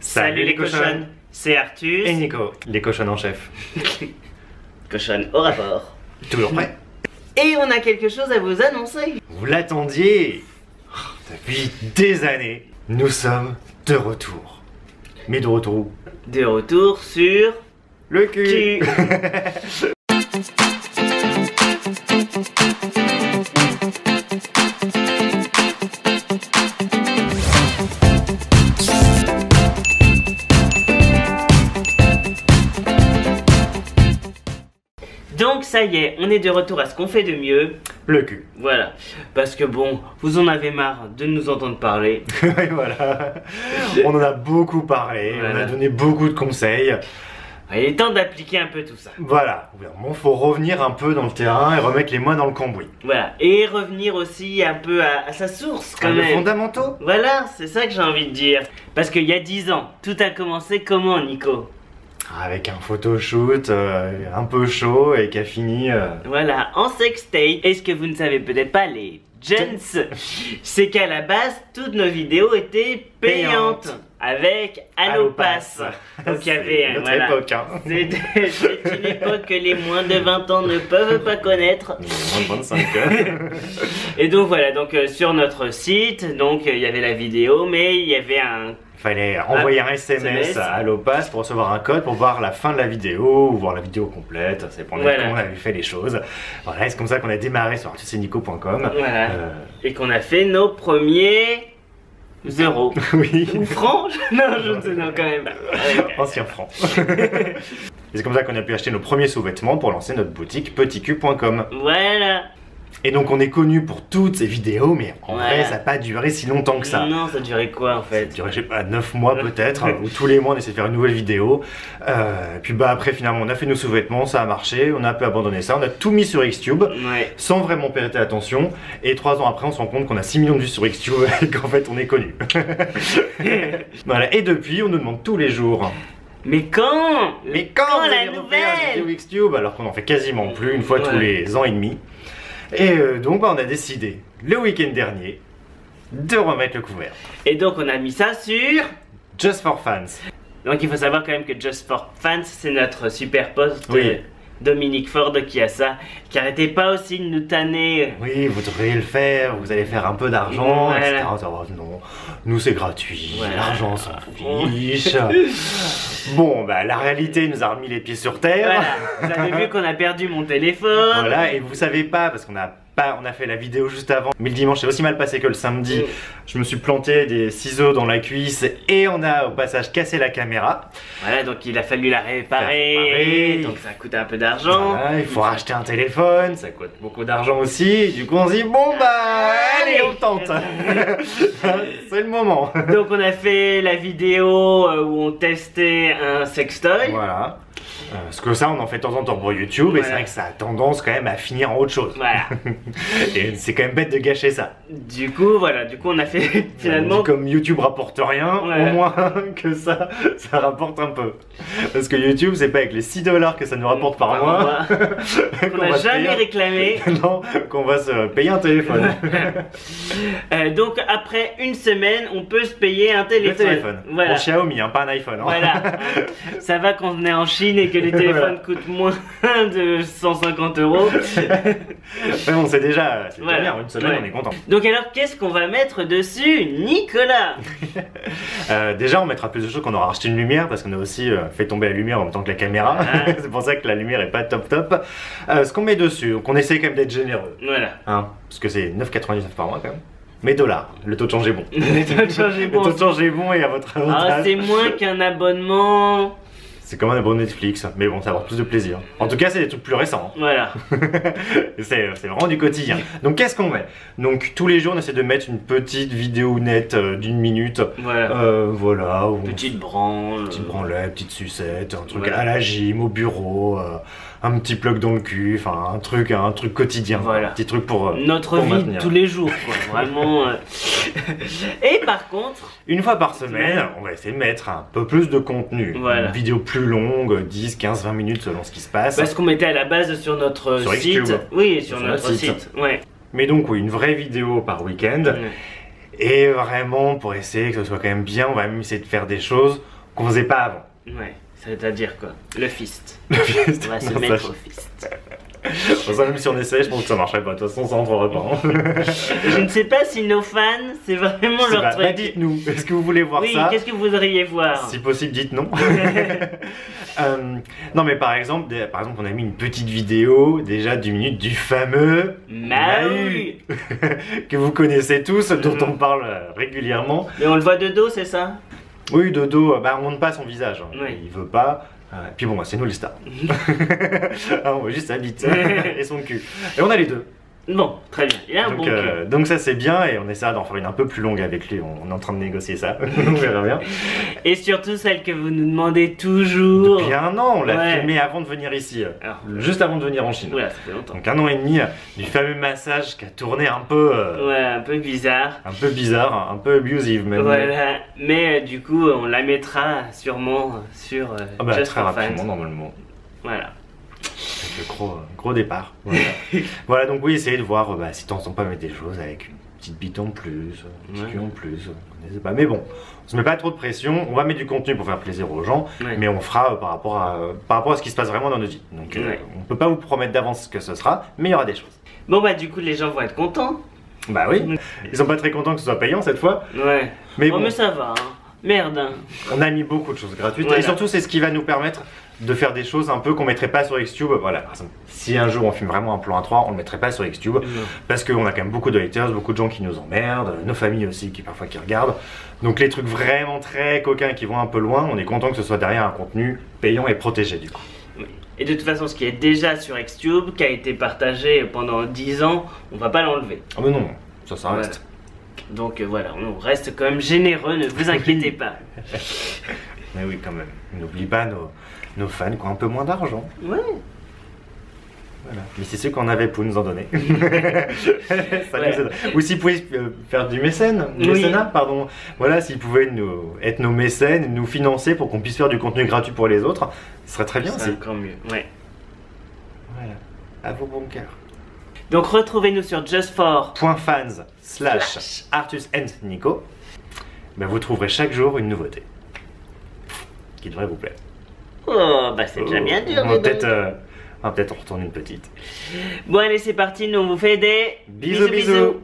Salut les cochonnes, c'est Arthus et Nico, les cochonnes en chef. Cochonne au rapport. Toujours prêt? Et on a quelque chose à vous annoncer. Vous l'attendiez? Depuis des années, nous sommes de retour. Mais de retour où? De retour sur... le cul. Donc ça y est, on est de retour à ce qu'on fait de mieux. Le cul. Voilà, parce que bon, vous en avez marre de nous entendre parler. Et voilà. On en a beaucoup parlé, Voilà. on a donné beaucoup de conseils. Il est temps d'appliquer un peu tout ça. Voilà, il faut revenir un peu dans le terrain et remettre les mains dans le cambouis. Voilà, et revenir aussi un peu à sa source quand Les même. fondamentaux. Voilà, c'est ça que j'ai envie de dire. Parce qu'il y a 10 ans, tout a commencé comment, Nico? Avec un photoshoot un peu chaud et qui a fini... Voilà, en sextape. Et ce que vous ne savez peut-être pas, les gens, c'est qu'à la base, toutes nos vidéos étaient payantes. Avec Allopass. Donc il y avait... notre voilà. époque, hein. C'est une époque que les moins de 20 ans ne peuvent pas connaître. Moins de 25 heures. Et donc voilà, donc sur notre site, donc il y avait la vidéo, mais il y avait un... Il fallait envoyer un SMS à Allopass pour recevoir un code pour voir la fin de la vidéo ou voir la vidéo complète. C'est pour Voilà. comment on avait fait les choses. Voilà, c'est comme ça qu'on a démarré sur arthusenico.com. Voilà. Et qu'on a fait nos premiers... 0. Oui. Ou francs? Non, je ne sais, non, quand même. Ancien franc. Et c'est comme ça qu'on a pu acheter nos premiers sous-vêtements pour lancer notre boutique petitcu.com. Voilà. Et donc on est connu pour toutes ces vidéos, mais en Voilà. vrai ça n'a pas duré si longtemps que ça. Non, ça durait quoi en fait? Ça durait, je sais pas, 9 mois peut-être, où tous les mois on essaie de faire une nouvelle vidéo. Puis bah après finalement on a fait nos sous-vêtements, ça a marché, on a un peu abandonné ça, on a tout mis sur Xtube, Ouais. sans vraiment prêter attention. Et 3 ans après on se rend compte qu'on a 6 millions de vues sur Xtube et qu'en fait on est connu. Voilà, et depuis on nous demande tous les jours. Mais quand? Mais quand vous la allez refaire une nouvelle? vidéo Xtube, alors qu'on en fait quasiment plus, une fois tous Ouais. les ans et demi. Et donc bah, on a décidé, le week-end dernier, de remettre le couvert. Et donc on a mis ça sur... Just for fans. Donc il faut savoir quand même que Just for Fans, c'est notre super poste. Oui. Dominique Ford qui a ça, qui arrêtait pas aussi de nous tanner. Oui, vous devriez le faire, vous allez faire un peu d'argent, Voilà. etc. Ça va, non, nous c'est gratuit, Voilà. l'argent s'en fiche. Bon, bah la réalité nous a remis les pieds sur terre. Voilà, vous avez vu qu'on a perdu mon téléphone. Voilà, et vous savez pas, parce qu'on a fait la vidéo juste avant, mais le dimanche c'est aussi mal passé que le samedi. Je me suis planté des ciseaux dans la cuisse et on a au passage cassé la caméra. Voilà, donc il a fallu la réparer, Réparer. donc ça coûte un peu d'argent. Voilà, il faut racheter un téléphone, ça coûte beaucoup d'argent aussi. Du coup on se dit bon bah allez on tente. C'est le moment. Donc on a fait la vidéo où on testait un sextoy. Voilà. Parce que ça on en fait de temps en temps pour YouTube et Voilà. c'est vrai que ça a tendance quand même à finir en autre chose. Voilà. Et c'est quand même bête de gâcher ça. Du coup, voilà, du coup on a fait finalement... Comme YouTube rapporte rien, Ouais. au moins que ça rapporte un peu. Parce que YouTube c'est pas avec les 6 $ que ça nous rapporte par mois qu'on qu'on n'a va se jamais payer- réclamé. Non, qu'on va se payer un téléphone. Donc après une semaine, on peut se payer un Le téléphone. téléphone. Voilà. Pour Xiaomi, hein, pas un iPhone. Hein. Voilà. Ça va quand on est en Chine et que les téléphones Voilà. coûtent moins de 150 €. Mais bon, c'est déjà Voilà. bien, une semaine Ouais. on est content. Donc alors qu'est-ce qu'on va mettre dessus, Nicolas? Déjà, on mettra plus de choses qu'on aura racheté une lumière parce qu'on a aussi fait tomber la lumière en même temps que la caméra. Ah. C'est pour ça que la lumière est pas top top. Ce qu'on met dessus, donc on essaie quand même d'être généreux. Voilà. Hein, parce que c'est 9,99 par mois quand même. Mais dollars, le taux de change est bon. Le taux de change est Le bon. taux de change est bon et à votre Ah, avantage. c'est moins qu'un abonnement. C'est comme un abonnement Netflix, mais bon, ça va avoir plus de plaisir. En tout cas, c'est des trucs plus récents. Voilà. C'est vraiment du quotidien. Donc qu'est-ce qu'on met? Donc tous les jours, on essaie de mettre une petite vidéo nette d'une minute. Voilà. Voilà. où on Petite branle. Petite branlette, petite sucette, un truc Voilà. à la gym, au bureau, un petit plug dans le cul, enfin un truc quotidien, Voilà. un petit truc pour Notre pour vie maintenir. tous les jours, quoi. Vraiment. Et par contre, Une fois par semaine, on va essayer de mettre un peu plus de contenu. Voilà. Une vidéo plus longue, 10, 15, 20 minutes selon ce qui se passe. parce qu'on mettait à la base sur notre Sur site. Xtube. Oui, sur Sur notre notre site. site. Ouais. Mais donc oui, une vraie vidéo par week-end. Et vraiment, pour essayer que ce soit quand même bien, on va même essayer de faire des choses qu'on faisait pas avant. Ouais, c'est-à-dire quoi? Le fist. Le fist. On va se Non, mettre ça, au fist. ça, même si on essayait, je pense que ça marcherait pas. De toute façon, ça rentrerait pas. Hein. Je ne sais pas si nos fans, c'est vraiment leur truc. Bah, dites-nous, est-ce que vous voulez voir oui, ça? qu'est-ce que vous voudriez voir? Si possible, dites non. Non, mais par exemple, on a mis une petite vidéo déjà d'une minute du fameux Mahu que vous connaissez tous, dont on parle régulièrement. Mais on le voit de dos, c'est ça? Oui, de dos, bah, on montre pas son visage. Hein. Oui. Il veut pas. Puis bon, c'est nous les stars. On voit juste sa bite et son cul. Et on a les deux. Bon, très bien. Il a un bon cul. Donc ça c'est bien et on essaiera d'en faire une un peu plus longue avec lui. On est en train de négocier ça. On verra bien. Et surtout celle que vous nous demandez toujours. Depuis 1 an, on l'a Ouais. filmé avant de venir ici. Alors. Juste avant de venir en Chine. Oula, ça fait longtemps. Donc 1 an et demi du fameux massage qui a tourné un peu, Ouais, un peu bizarre. un peu bizarre, un peu abusive même. Voilà, mais du coup, on la mettra sûrement sur Ah bah, Just très for rapidement Fans. normalement. Voilà. Avec le gros départ. Voilà. Voilà, donc oui, essayez de voir si t'entends pas mettre des choses avec une petite bite en plus, un petit Ouais. cul en plus. Je sais pas. Mais bon, on se met pas trop de pression. On va mettre du contenu pour faire plaisir aux gens, Ouais. mais on fera par rapport à ce qui se passe vraiment dans nos vies. Donc Ouais. on peut pas vous promettre d'avance ce que ce sera, mais il y aura des choses. Bon bah du coup, les gens vont être contents. Bah oui, ils sont pas très contents que ce soit payant cette fois, Ouais. mais Oh, bon, mais ça va, hein. Merde. Hein. on a mis beaucoup de choses gratuites Voilà. et surtout c'est ce qui va nous permettre de faire des choses un peu qu'on mettrait pas sur Xtube. Voilà, par exemple, si un jour on filme vraiment un plan à 3, on le mettrait pas sur Xtube. Non. Parce qu'on a quand même beaucoup de haters, beaucoup de gens qui nous emmerdent, nos familles aussi qui parfois qui regardent. Donc les trucs vraiment très coquins qui vont un peu loin, on est content que ce soit derrière un contenu payant et protégé du coup. Oui. Et de toute façon, ce qui est déjà sur Xtube, qui a été partagé pendant 10 ans, on va pas l'enlever. Ah mais non, ça Voilà. reste. Donc voilà, on reste quand même généreux, ne vous inquiétez pas. Mais oui quand même, n'oublie pas nos fans qui ont un peu moins d'argent. Ouais. Voilà. Mais c'est ceux qu'on avait pour nous en donner. Ça Ouais. nous aide. Ou s'ils pouvaient faire du mécénat, pardon. Voilà, s'ils pouvaient être nos mécènes, nous financer pour qu'on puisse faire du contenu gratuit pour les autres, ce serait très bien C'est aussi. encore mieux. Ouais. Voilà, à vos bons cœurs. Donc retrouvez-nous sur .fans/Artus and Nico. Ben, vous trouverez chaque jour une nouveauté qui devrait vous plaire. Oh, bah c'est déjà bien dur. On va dis donc. peut-être en retourner une petite. Bon allez, c'est parti, nous on vous fait des Bisous, bisous.